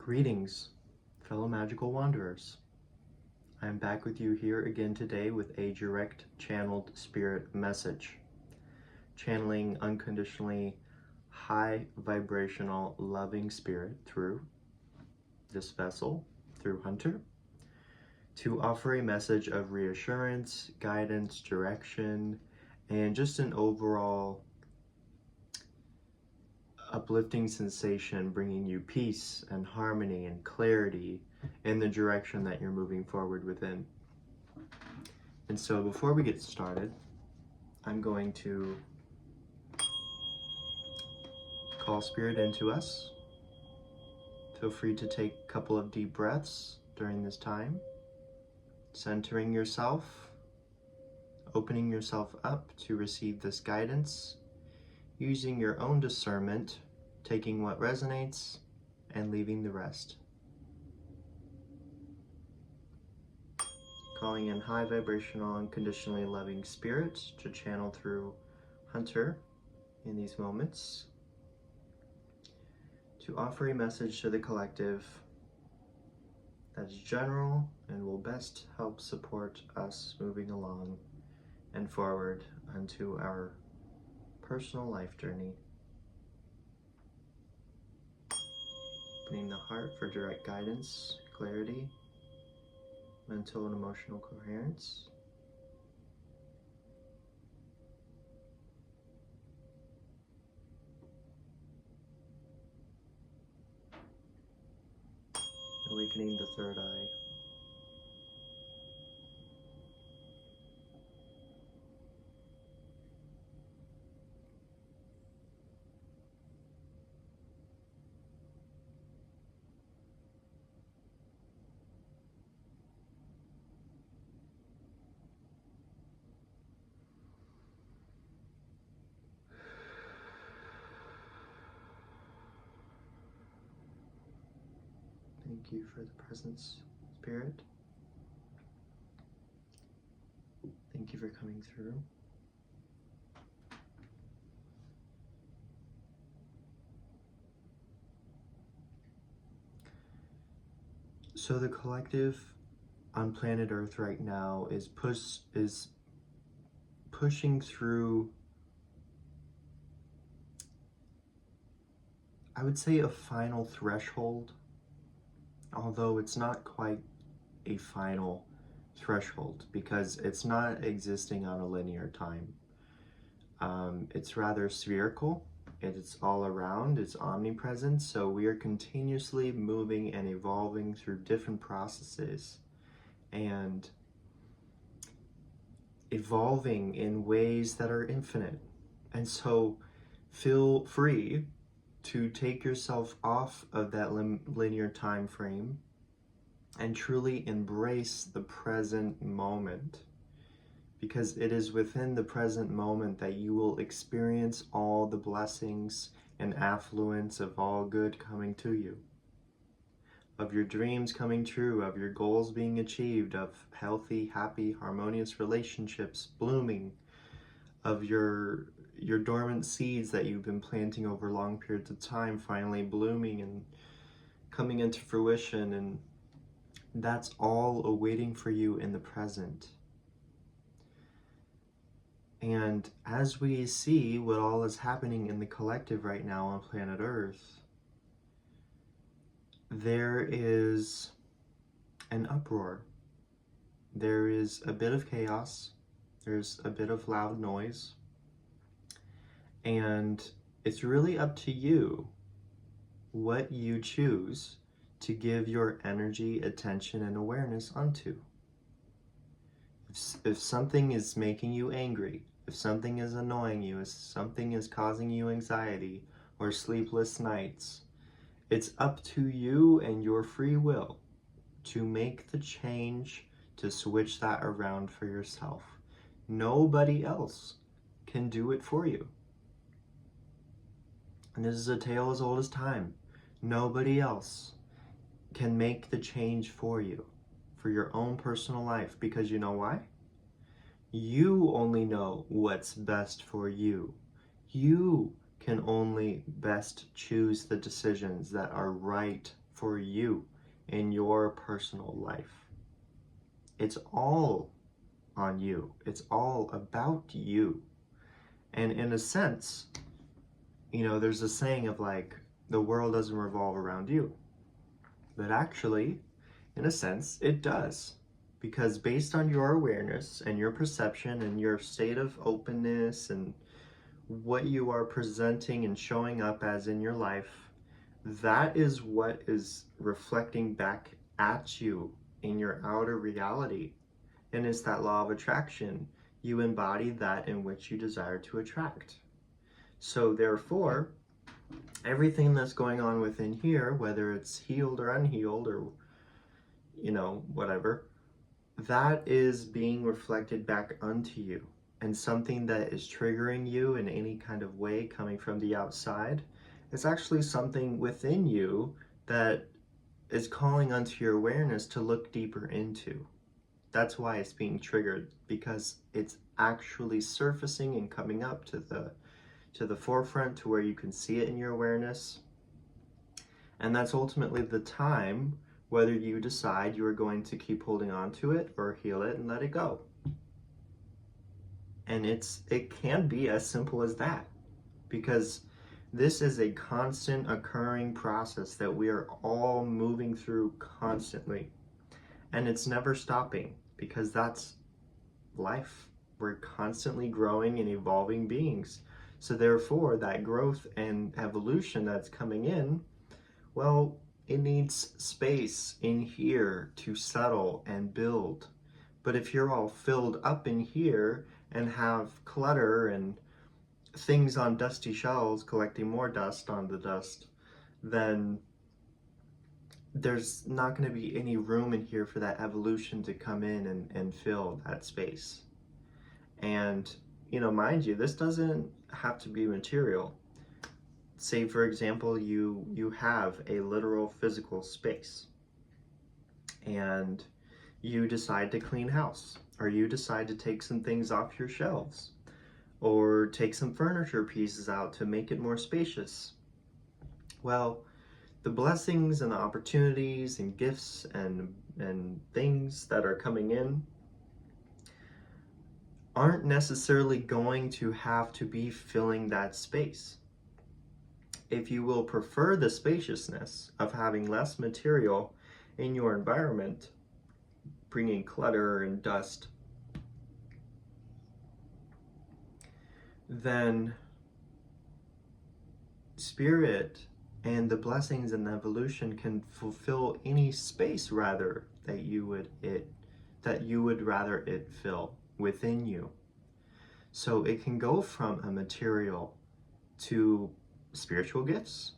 Greetings, fellow magical wanderers. I am back with you here again today with a direct channeled spirit message. Channeling unconditionally high vibrational loving spirit through this vessel, through Hunter, to offer a message of reassurance, guidance, direction, and just an overall uplifting sensation, bringing you peace and harmony and clarity in the direction that you're moving forward within. And so before we get started, I'm going to call spirit into us. Feel free to take a couple of deep breaths during this time, centering yourself, opening yourself up to receive this guidance, using your own discernment, taking what resonates and leaving the rest. Calling in high vibrational, unconditionally loving spirit to channel through Hunter in these moments, to offer a message to the collective that's general and will best help support us moving along and forward onto our personal life journey. Opening the heart for direct guidance, clarity, mental and emotional coherence. Awakening the third eye. Thank you for the presence, Spirit. Thank you for coming through. So the collective on planet Earth right now is pushing through, I would say, a final threshold, although it's not quite a final threshold because it's not existing on a linear time. It's rather spherical. It's all around, it's omnipresent, so we are continuously moving and evolving through different processes and evolving in ways that are infinite. And so feel free to take yourself off of that linear time frame and truly embrace the present moment, because it is within the present moment that you will experience all the blessings and affluence of all good coming to you, of your dreams coming true, of your goals being achieved, of healthy, happy, harmonious relationships blooming, of your dormant seeds that you've been planting over long periods of time finally blooming and coming into fruition, and that's all awaiting for you in the present. And as we see what all is happening in the collective right now on planet Earth, there is an uproar. There is a bit of chaos. There's a bit of loud noise. And it's really up to you what you choose to give your energy, attention, and awareness onto. If something is making you angry, if something is annoying you, if something is causing you anxiety or sleepless nights, it's up to you and your free will to make the change to switch that around for yourself. Nobody else can do it for you. And this is a tale as old as time. Nobody else can make the change for you, for your own personal life, because you know why? You only know what's best for you. You can only best choose the decisions that are right for you in your personal life. It's all on you. It's all about you. And in a sense, there's a saying of like, the world doesn't revolve around you. But actually, in a sense, it does. Because based on your awareness and your perception and your state of openness and what you are presenting and showing up as in your life, that is what is reflecting back at you in your outer reality. And it's that law of attraction. You embody that in which you desire to attract. So therefore, everything that's going on within here, whether it's healed or unhealed or, whatever, that is being reflected back unto you. And something that is triggering you in any kind of way coming from the outside is actually something within you that is calling unto your awareness to look deeper into. That's why it's being triggered, because it's actually surfacing and coming up to the forefront to where you can see it in your awareness. And that's ultimately the time whether you decide you are going to keep holding on to it or heal it and let it go. And it can be as simple as that, because this is a constant occurring process that we are all moving through constantly. And it's never stopping, because that's life. We're constantly growing and evolving beings. So therefore, that growth and evolution that's coming in, well, it needs space in here to settle and build. But if you're all filled up in here and have clutter and things on dusty shelves collecting more dust on the dust, then there's not going to be any room in here for that evolution to come in and fill that space. And, mind you, this doesn't have to be material. Say, for example, you have a literal physical space and you decide to clean house, or you decide to take some things off your shelves, or take some furniture pieces out to make it more spacious. Well, the blessings and the opportunities and gifts and things that are coming in aren't necessarily going to have to be filling that space. If you will prefer the spaciousness of having less material in your environment, bringing clutter and dust, then spirit and the blessings and the evolution can fulfill any space rather that you would rather it fill within you. So it can go from a material to spiritual gifts.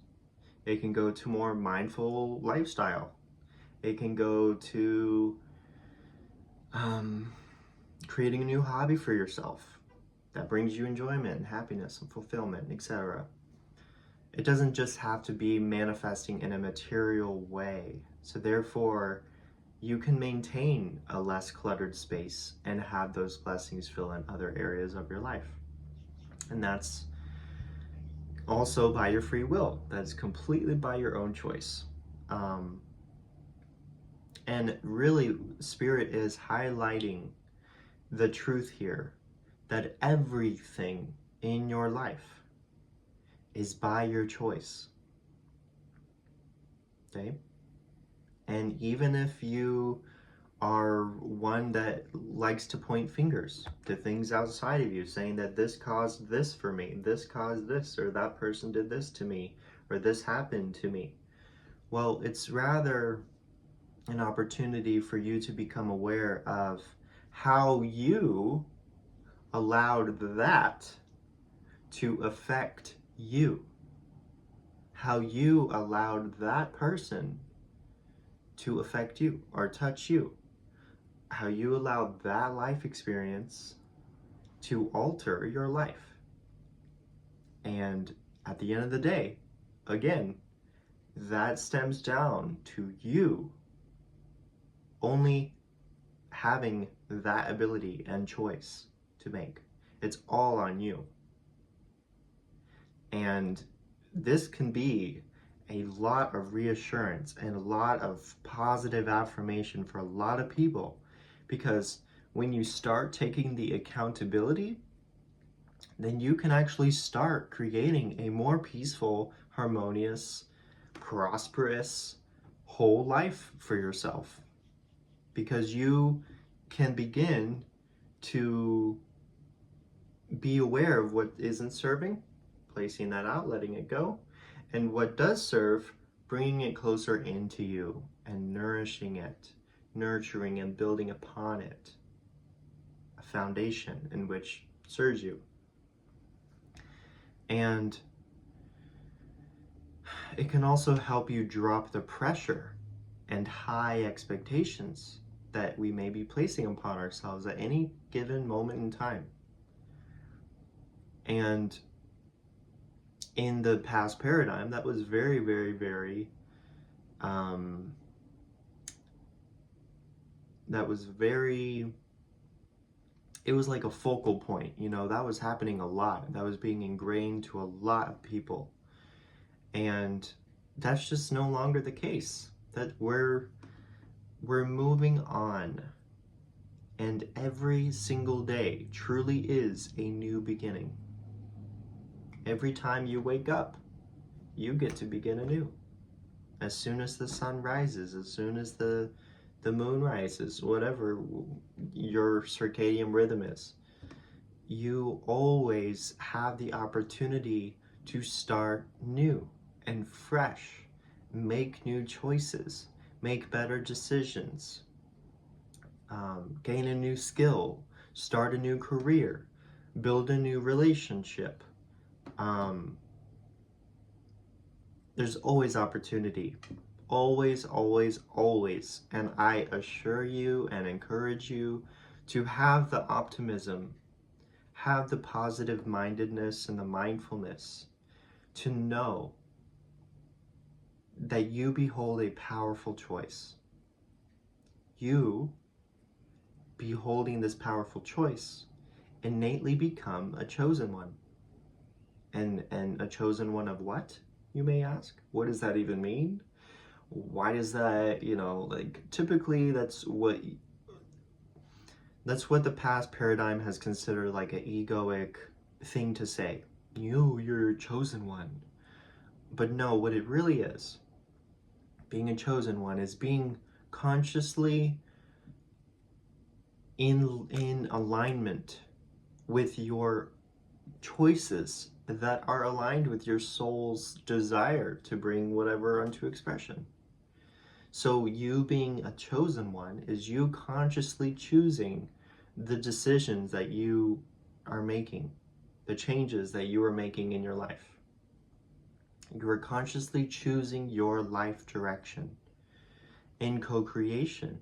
It can go to more mindful lifestyle. It can go to creating a new hobby for yourself that brings you enjoyment and happiness and fulfillment, etc. It doesn't just have to be manifesting in a material way. So therefore, you can maintain a less cluttered space and have those blessings fill in other areas of your life. And that's also by your free will. That's completely by your own choice. And really, Spirit is highlighting the truth here that everything in your life is by your choice. Okay? And even if you are one that likes to point fingers to things outside of you, saying that this caused this for me, this caused this, or that person did this to me, or this happened to me, well, it's rather an opportunity for you to become aware of how you allowed that to affect you, how you allowed that person to affect you or touch you, how you allowed that life experience to alter your life. And at the end of the day, again, that stems down to you only having that ability and choice to make. It's all on you. And this can be a lot of reassurance and a lot of positive affirmation for a lot of people, because when you start taking the accountability, then you can actually start creating a more peaceful, harmonious, prosperous, whole life for yourself, because you can begin to be aware of what isn't serving, placing that out, letting it go, and what does serve, bringing it closer into you and nourishing it, nurturing and building upon it a foundation in which serves you. And it can also help you drop the pressure and high expectations that we may be placing upon ourselves at any given moment in time. And in the past paradigm, that was very, very, very, it was like a focal point, you know, that was happening a lot. That was being ingrained to a lot of people. And that's just no longer the case. That we're moving on. And every single day truly is a new beginning. Every time you wake up, you get to begin anew. As soon as the sun rises, as soon as the moon rises, whatever your circadian rhythm is, you always have the opportunity to start new and fresh, make new choices, make better decisions, gain a new skill, start a new career, build a new relationship. There's always opportunity. Always, always, always. And I assure you and encourage you to have the optimism, have the positive mindedness and the mindfulness to know that you behold a powerful choice. You, beholding this powerful choice, innately become a chosen one. And a chosen one of what, you may ask? What does that even mean? Why does that, you know, like, typically that's what the past paradigm has considered like an egoic thing to say. You're a chosen one. But no, what it really is, being a chosen one, is being consciously in alignment with your choices that are aligned with your soul's desire to bring whatever unto expression. So you being a chosen one is you consciously choosing the decisions that you are making, the changes that you are making in your life. You are consciously choosing your life direction in co-creation,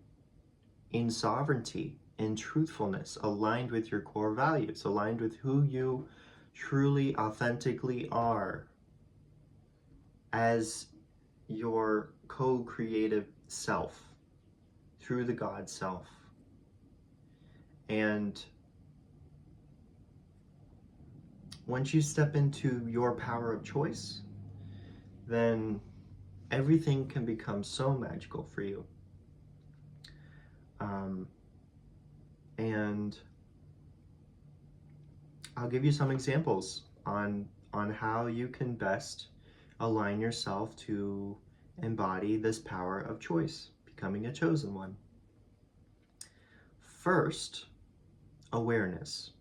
in sovereignty, in truthfulness, aligned with your core values, aligned with who you truly, authentically are as your co-creative self through the God self. And once you step into your power of choice, then everything can become so magical for you. And I'll give you some examples on how you can best align yourself to embody this power of choice, becoming a chosen one. First, awareness.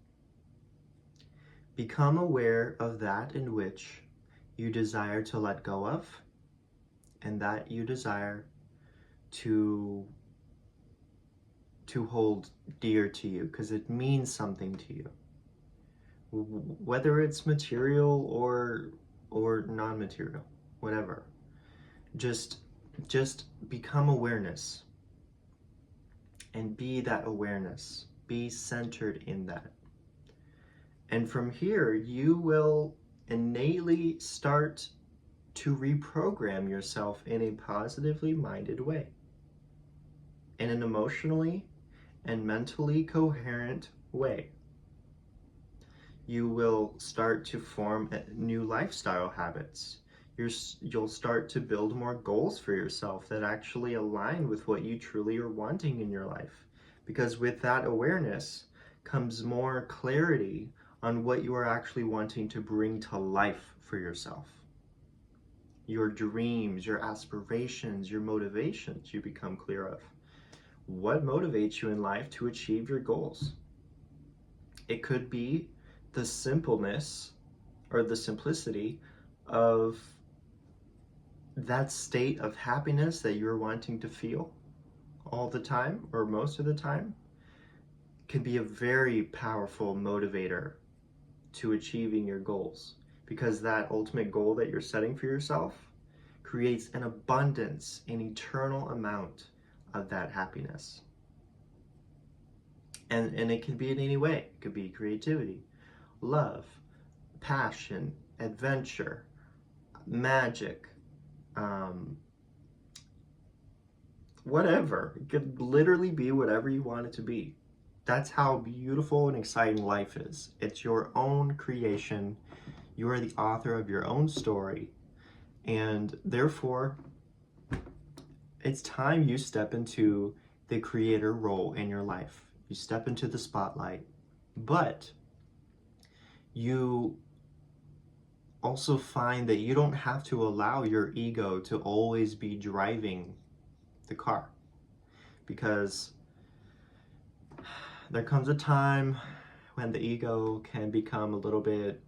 Become aware of that in which you desire to let go of, and that you desire to hold dear to you, because it means something to you. Whether it's material or non-material, whatever. Just become awareness and be that awareness. Be centered in that. And from here, you will innately start to reprogram yourself in a positively minded way, in an emotionally and mentally coherent way. You will start to form new lifestyle habits. You'll start to build more goals for yourself that actually align with what you truly are wanting in your life. Because with that awareness comes more clarity on what you are actually wanting to bring to life for yourself. Your dreams, your aspirations, your motivations, you become clear of. What motivates you in life to achieve your goals? It could be the simpleness or the simplicity of that state of happiness that you're wanting to feel all the time or most of the time. Can be a very powerful motivator to achieving your goals, because that ultimate goal that you're setting for yourself creates an abundance, an eternal amount of that happiness. And it can be in any way. It could be creativity, love, passion, adventure, magic, whatever. It could literally be whatever you want it to be. That's how beautiful and exciting life is. It's your own creation. You are the author of your own story. And therefore, it's time you step into the creator role in your life. You step into the spotlight. But you also find that you don't have to allow your ego to always be driving the car. Because there comes a time when the ego can become a little bit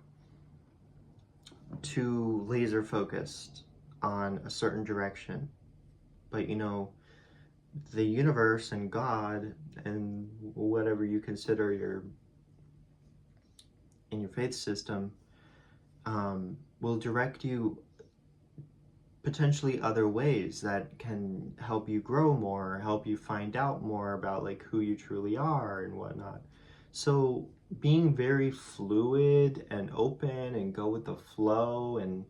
too laser focused on a certain direction. But you know, the universe and God and whatever you consider in your faith system will direct you potentially other ways that can help you grow more, help you find out more about like who you truly are and whatnot. So being very fluid and open and go with the flow and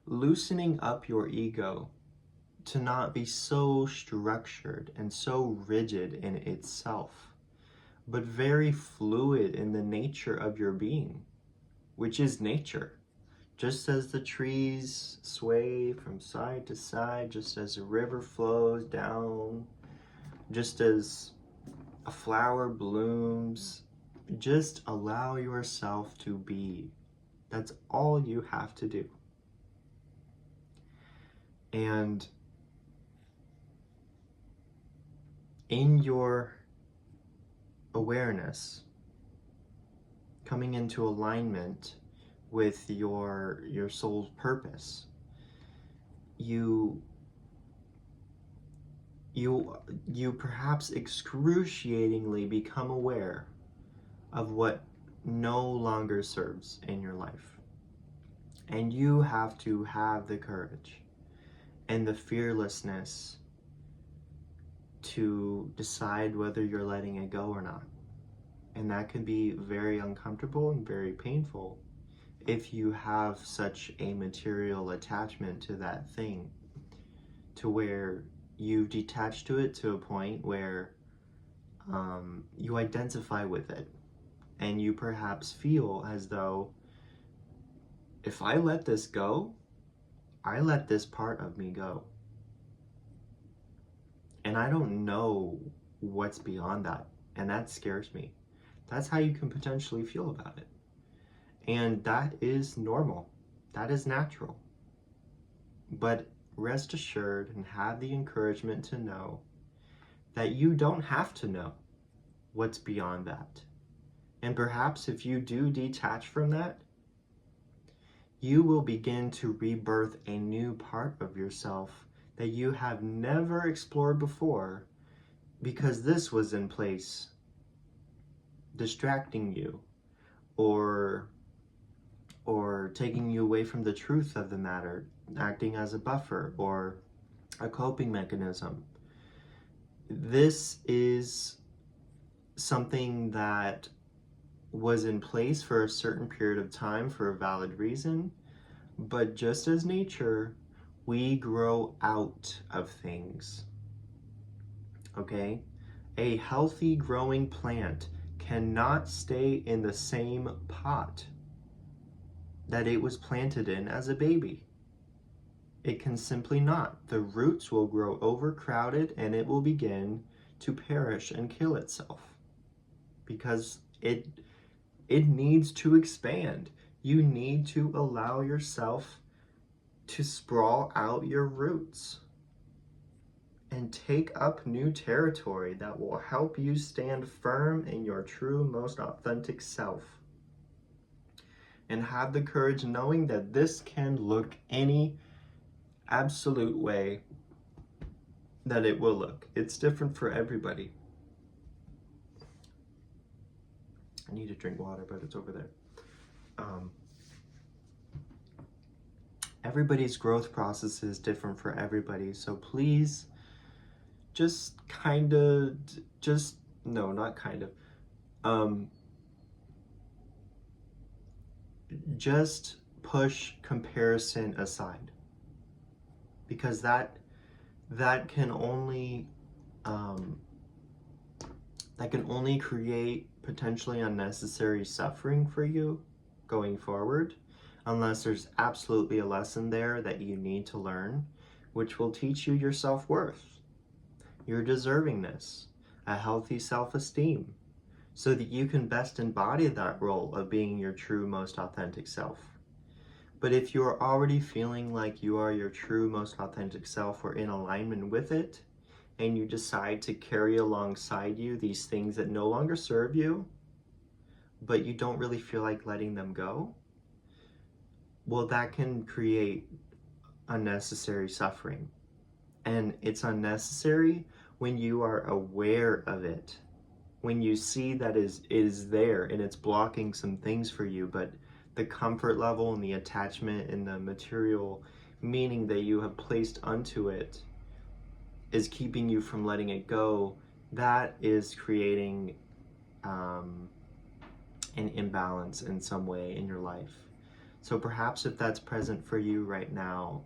loosening up your ego to not be so structured and so rigid in itself, but very fluid in the nature of your being, which is nature. Just as the trees sway from side to side, just as a river flows down, just as a flower blooms, just allow yourself to be. That's all you have to do. And in your awareness, coming into alignment with your soul's purpose, you perhaps excruciatingly become aware of what no longer serves in your life. And you have to have the courage and the fearlessness to decide whether you're letting it go or not. And that can be very uncomfortable and very painful if you have such a material attachment to that thing, to where you've detached to it to a point where you identify with it, and you perhaps feel as though, if I let this go, I let this part of me go. And I don't know what's beyond that, and that scares me. That's how you can potentially feel about it. And that is normal. That is natural. But rest assured and have the encouragement to know that you don't have to know what's beyond that. And perhaps if you do detach from that, you will begin to rebirth a new part of yourself that you have never explored before, because this was in place distracting you or taking you away from the truth of the matter, acting as a buffer or a coping mechanism. This is something that was in place for a certain period of time for a valid reason, but just as nature, we grow out of things. Okay? A healthy growing plant cannot stay in the same pot that it was planted in as a baby. It can simply not. The roots will grow overcrowded and it will begin to perish and kill itself because it needs to expand. You need to allow yourself to sprawl out your roots and take up new territory that will help you stand firm in your true, most authentic self. And have the courage knowing that this can look any absolute way that it will look. It's different for everybody. I need to drink water, but it's over there. Everybody's growth process is different for everybody, so please just just push comparison aside, because that can only create potentially unnecessary suffering for you going forward, unless there's absolutely a lesson there that you need to learn, which will teach you your self-worth, your deservingness, a healthy self-esteem, so that you can best embody that role of being your true, most authentic self. But if you're already feeling like you are your true, most authentic self or in alignment with it, and you decide to carry alongside you these things that no longer serve you, but you don't really feel like letting them go, well, that can create unnecessary suffering. And it's unnecessary when you are aware of it, when you see that it is there and it's blocking some things for you, but the comfort level and the attachment and the material meaning that you have placed unto it is keeping you from letting it go. That is creating an imbalance in some way in your life. So perhaps if that's present for you right now,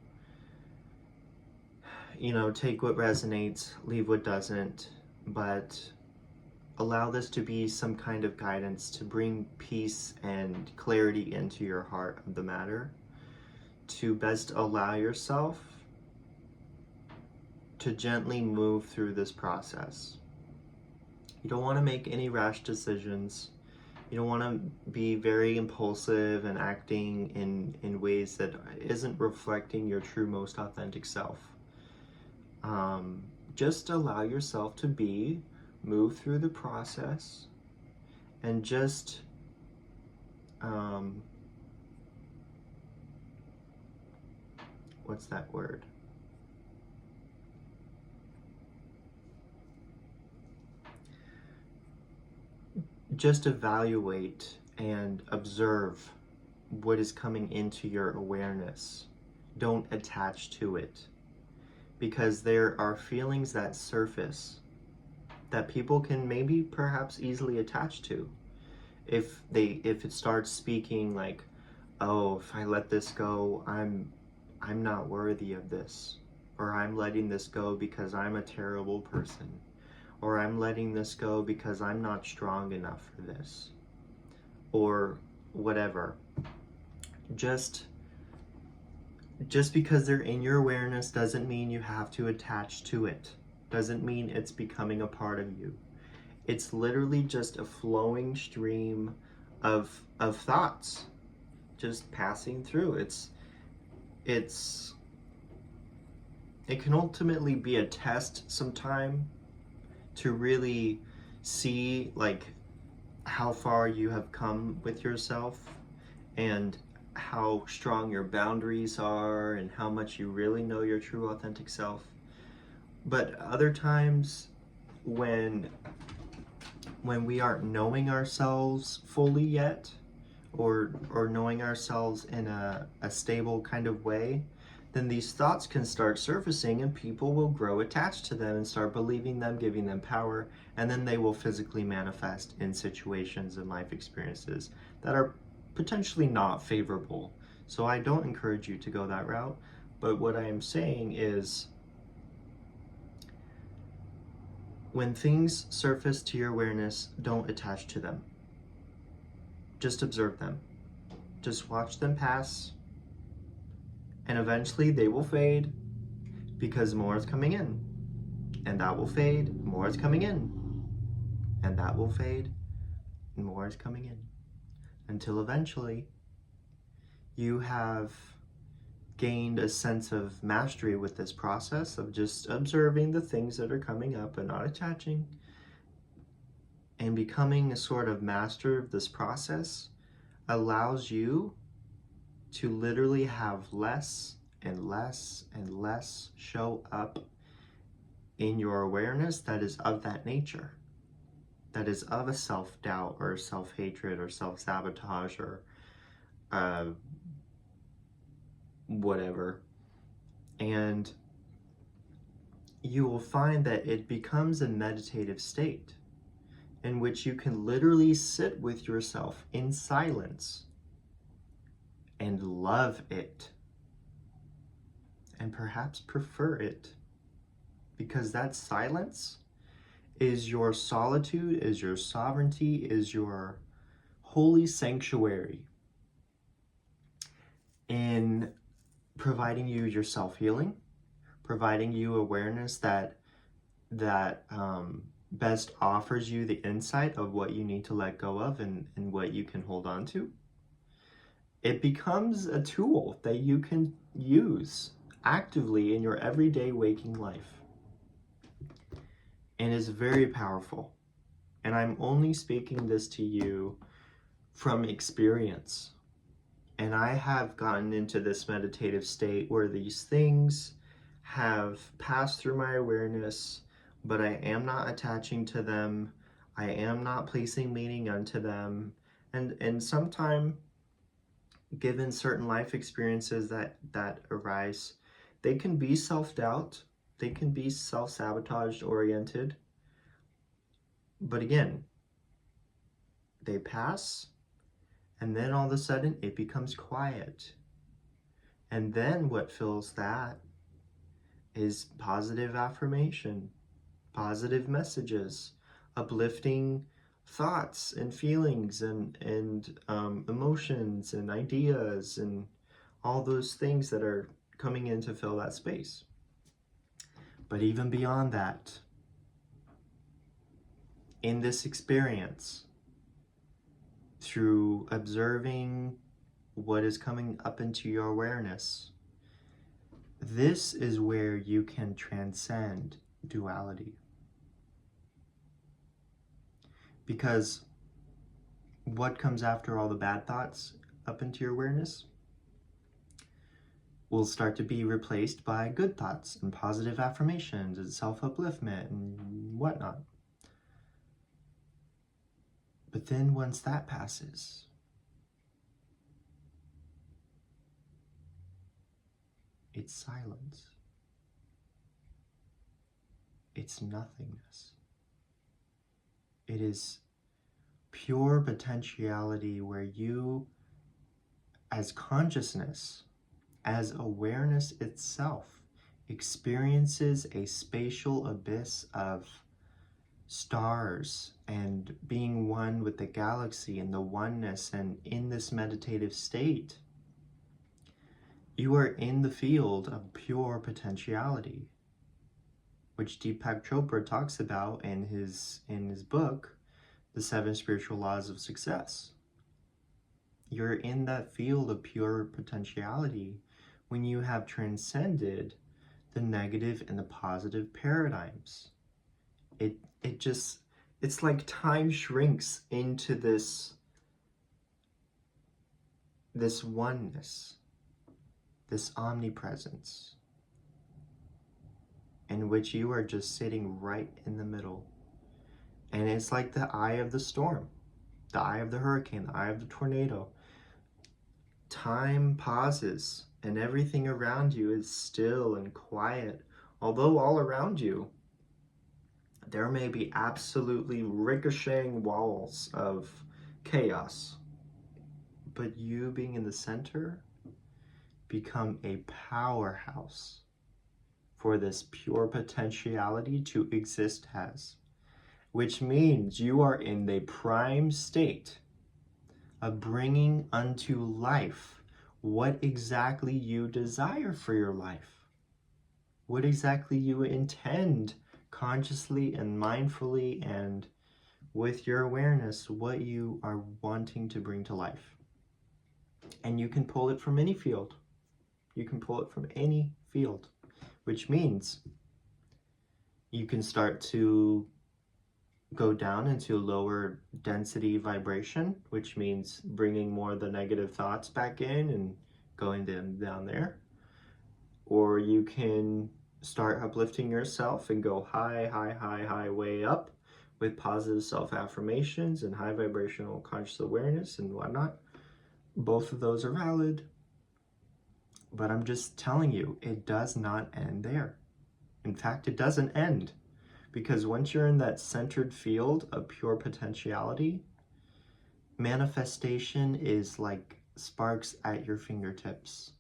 take what resonates, leave what doesn't, but allow this to be some kind of guidance to bring peace and clarity into your heart of the matter, to best allow yourself to gently move through this process. You don't want to make any rash decisions. You don't want to be very impulsive and acting in ways that isn't reflecting your true, most authentic self. Just allow yourself to move through the process, and just what's that word? Just evaluate and observe what is coming into your awareness. Don't attach to it, because there are feelings that surface that people can maybe perhaps easily attach to. If it starts speaking like, oh, if I let this go, I'm not worthy of this, or I'm letting this go because I'm a terrible person, or I'm letting this go because I'm not strong enough for this, or whatever. Just because they're in your awareness doesn't mean you have to attach to it. Doesn't mean it's becoming a part of you. It's literally just a flowing stream of thoughts just passing through. It can ultimately be a test sometime to really see like how far you have come with yourself, and how strong your boundaries are, and how much you really know your true authentic self. But other times when we aren't knowing ourselves fully yet, or knowing ourselves in a stable kind of way, then these thoughts can start surfacing, and people will grow attached to them and start believing them, giving them power, and then they will physically manifest in situations and life experiences that are potentially not favorable. So I don't encourage you to go that route, but what I am saying is, when things surface to your awareness, don't attach to them. Just observe them. Just watch them pass, And eventually they will fade because more is coming in. And that will fade, more is coming in. And that will fade, and more is coming in. Until eventually you have gained a sense of mastery with this process of just observing the things that are coming up and not attaching. And becoming a sort of master of this process allows you to literally have less and less and less show up in your awareness that is of that nature, that is of a self-doubt or self-hatred or self-sabotage or whatever. And you will find that it becomes a meditative state in which you can literally sit with yourself in silence and love it, and perhaps prefer it, because that silence is your solitude, is your sovereignty, is your holy sanctuary in providing you your self-healing, providing you awareness that best offers you the insight of what you need to let go of and what you can hold on to. It becomes a tool that you can use actively in your everyday waking life. And is very powerful. And I'm only speaking this to you from experience. And I have gotten into this meditative state where these things have passed through my awareness, but I am not attaching to them. I am not placing meaning unto them. And sometime, given certain life experiences that arise, they can be self-doubt, they can be self-sabotage oriented, but again, they pass, and then all of a sudden it becomes quiet. And then what fills that is positive affirmation, positive messages, uplifting thoughts and feelings and emotions and ideas and all those things that are coming in to fill that space. But even beyond that, in this experience, through observing what is coming up into your awareness, this is where you can transcend duality. Because what comes after all the bad thoughts up into your awareness will start to be replaced by good thoughts and positive affirmations and self-upliftment and whatnot. But then once that passes, it's silence. It's nothingness. It is pure potentiality where you, as consciousness, as awareness itself, experiences a spatial abyss of stars and being one with the galaxy and the oneness. And in this meditative state, you are in the field of pure potentiality, which Deepak Chopra talks about in his book, The 7 Spiritual Laws of Success. You're in that field of pure potentiality when you have transcended the negative and the positive paradigms. It's like time shrinks into this oneness, this omnipresence, in which you are just sitting right in the middle. And it's like the eye of the storm, the eye of the hurricane, the eye of the tornado. Time pauses and everything around you is still and quiet. Although all around you, there may be absolutely ricocheting walls of chaos. But you being in the center become a powerhouse for this pure potentiality to exist as, which means you are in the prime state of bringing unto life what exactly you desire for your life, what exactly you intend consciously and mindfully and with your awareness, what you are wanting to bring to life. And you can pull it from any field. You can pull it from any field, which means you can start to go down into lower density vibration, which means bringing more of the negative thoughts back in and going them down there. Or you can start uplifting yourself and go high, high, high, high, way up with positive self-affirmations and high vibrational conscious awareness and whatnot. Both of those are valid. But I'm just telling you, it does not end there. In fact, it doesn't end. Because once you're in that centered field of pure potentiality, manifestation is like sparks at your fingertips.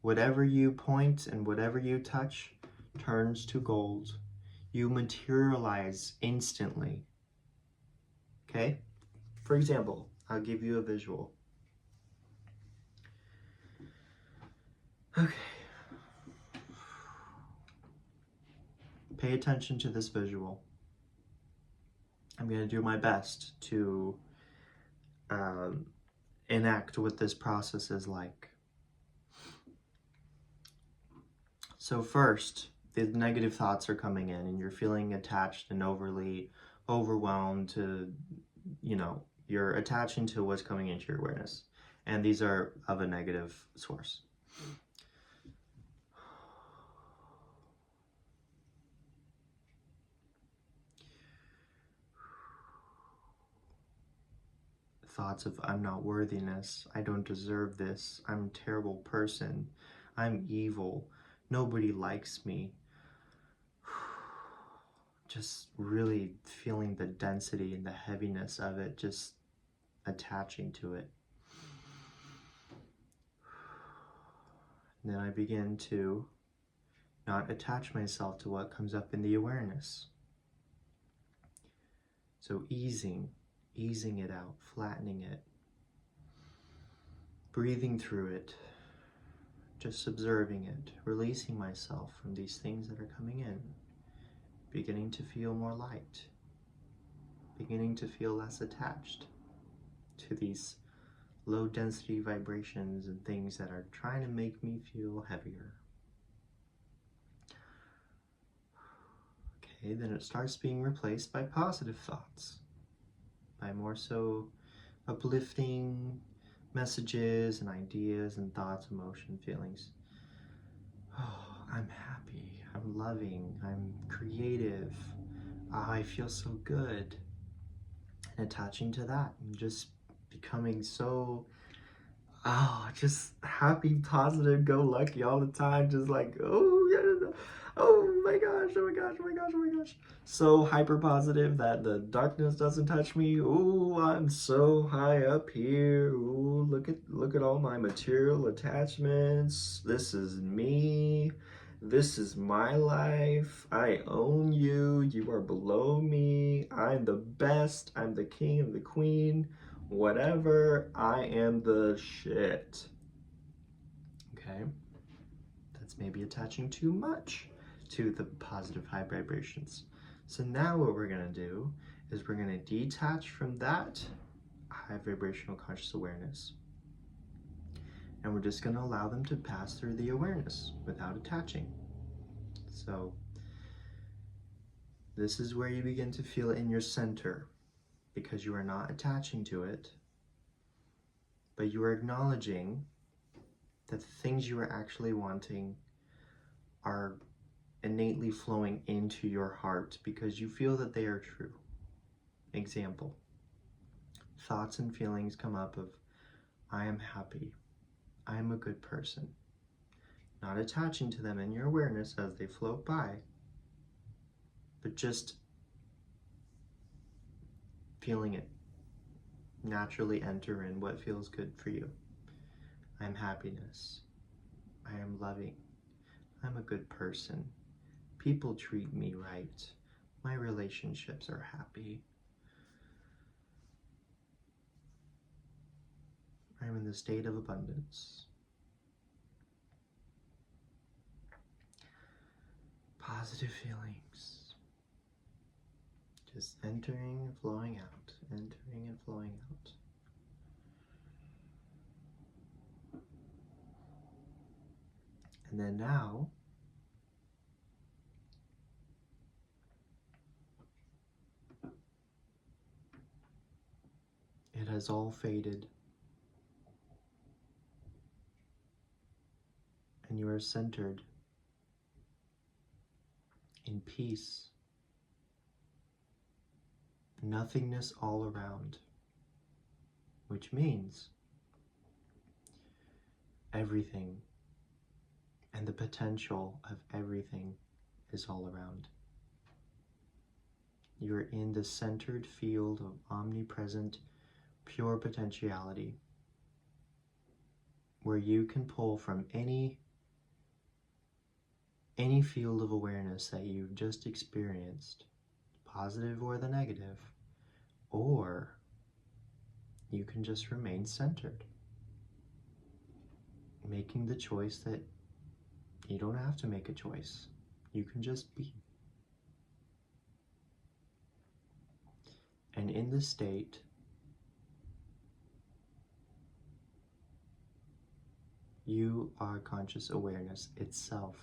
Whatever you point and whatever you touch turns to gold. You materialize instantly. Okay? For example, I'll give you a visual. Okay. Pay attention to this visual. I'm going to do my best to enact what this process is like. So first, the negative thoughts are coming in and you're feeling attached and overly overwhelmed to, you're attaching to what's coming into your awareness. And these are of a negative source. Thoughts of I'm not worthiness, I don't deserve this, I'm a terrible person, I'm evil, nobody likes me. Just really feeling the density and the heaviness of it, just attaching to it. And then I begin to not attach myself to what comes up in the awareness. So easing it out, flattening it, breathing through it, just observing it, releasing myself from these things that are coming in, beginning to feel more light, beginning to feel less attached to these low density vibrations and things that are trying to make me feel heavier. Okay, then it starts being replaced by positive thoughts, by more so uplifting messages and ideas and thoughts, emotion, feelings. Oh, I'm happy, I'm loving, I'm creative, I feel so good. And attaching to that and just becoming so, just happy, positive, go lucky all the time. Just like, oh yeah, oh my gosh, oh my gosh, oh my gosh, oh my gosh. So hyper positive that the darkness doesn't touch me. Oh, I'm so high up here. Oh, look at all my material attachments. This is me. This is my life. I own you. You are below me. I'm the best. I'm the king and the queen. Whatever. I am the shit. Okay? That's maybe attaching too much to the positive high vibrations. So now what we're going to do is we're going to detach from that high vibrational conscious awareness. And we're just going to allow them to pass through the awareness without attaching. So this is where you begin to feel it in your center, because you are not attaching to it, but you are acknowledging that the things you are actually wanting are innately flowing into your heart because you feel that they are true. Example, thoughts and feelings come up of, I am happy, I am a good person. Not attaching to them in your awareness as they float by, but just feeling it naturally enter in what feels good for you. I am happiness. I am loving. I'm a good person. People treat me right. My relationships are happy. I'm in the state of abundance. positive feelings. Just entering and flowing out, entering and flowing out. And then now, it has all faded. And you are centered in peace, nothingness all around, which means everything and the potential of everything is all around. You're in the centered field of omnipresent, pure potentiality, where you can pull from any field of awareness that you've just experienced, positive or the negative, or you can just remain centered, making the choice that you don't have to make a choice. You can just be. And in this state, you are conscious awareness itself,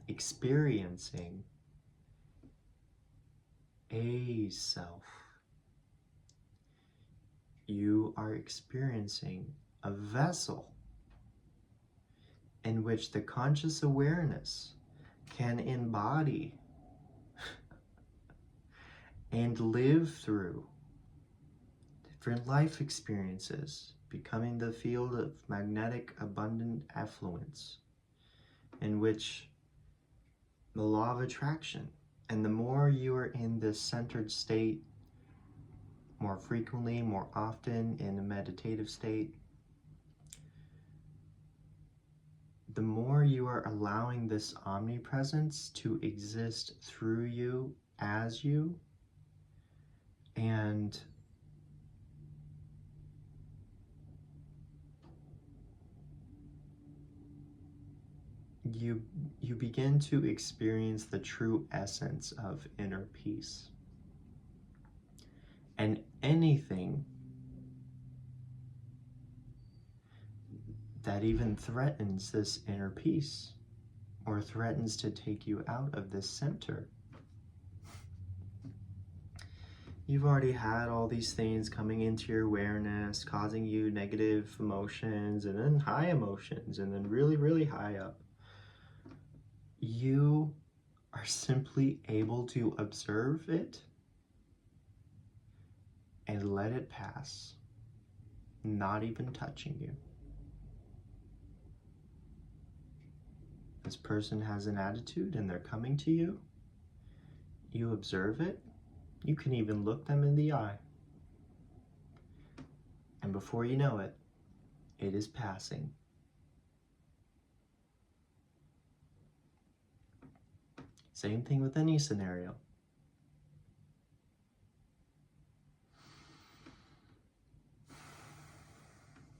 experiencing a self. You are experiencing a vessel in which the conscious awareness can embody and live through different life experiences, becoming the field of magnetic abundant affluence, in which the law of attraction, and the more you are in this centered state, more frequently, more often in a meditative state, the more you are allowing this omnipresence to exist through you, as you, and you begin to experience the true essence of inner peace. And anything that even threatens this inner peace or threatens to take you out of this center, you've already had all these things coming into your awareness, causing you negative emotions and then high emotions and then really, really high up. You are simply able to observe it and let it pass, not even touching you. This person has an attitude and they're coming to you. You observe it. You can even look them in the eye. And before you know it, it is passing. Same thing with any scenario.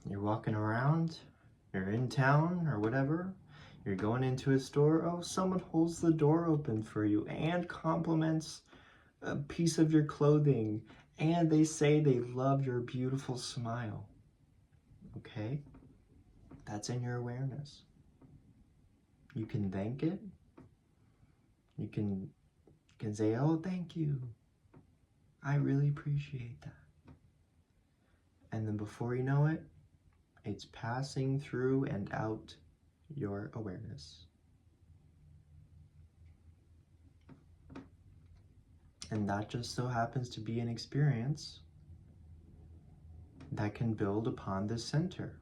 You're walking around, you're in town or whatever, you're going into a store, oh, someone holds the door open for you and compliments a piece of your clothing, and they say they love your beautiful smile. Okay? That's in your awareness. You can thank it. You can say, oh, thank you. I really appreciate that. And then before you know it, it's passing through and out your awareness. And that just so happens to be an experience that can build upon this center,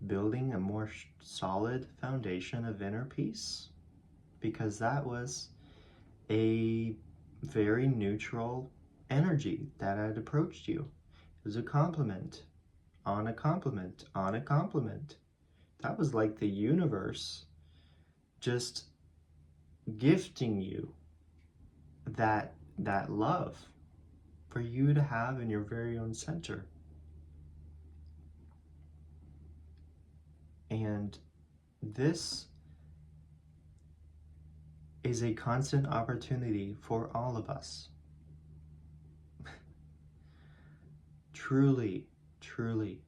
building a more solid foundation of inner peace, because that was a very neutral energy that had approached you. It was a compliment on a compliment on a compliment. That was like the universe just gifting you that love for you to have in your very own center. And this is a constant opportunity for all of us. Truly, truly,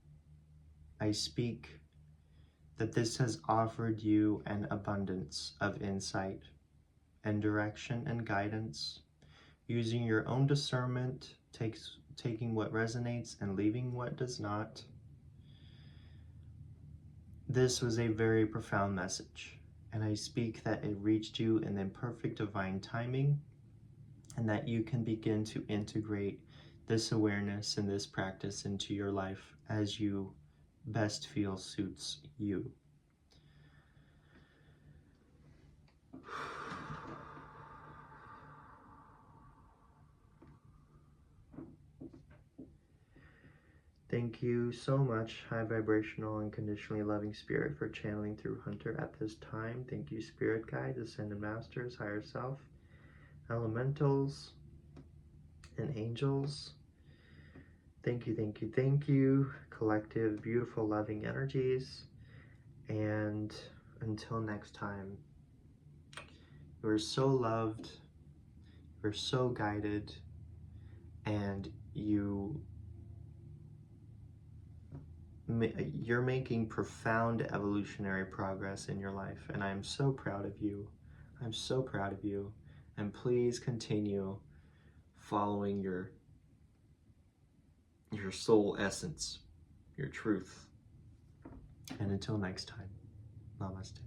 I speak that this has offered you an abundance of insight and direction and guidance, using your own discernment, taking what resonates and leaving what does not. This was a very profound message, and I speak that it reached you in the perfect divine timing, and that you can begin to integrate this awareness and this practice into your life as you best feel suits you. Thank you so much, high vibrational, unconditionally loving spirit, for channeling through Hunter at this time. Thank you, spirit guides, ascended masters, higher self, elementals, and angels. Thank you, thank you, thank you, collective, beautiful, loving energies. And until next time, you are so loved, you're so guided, and you're making profound evolutionary progress in your life, and I'm so proud of you. I'm so proud of you, and please continue following your soul essence, your truth. And until next time, namaste.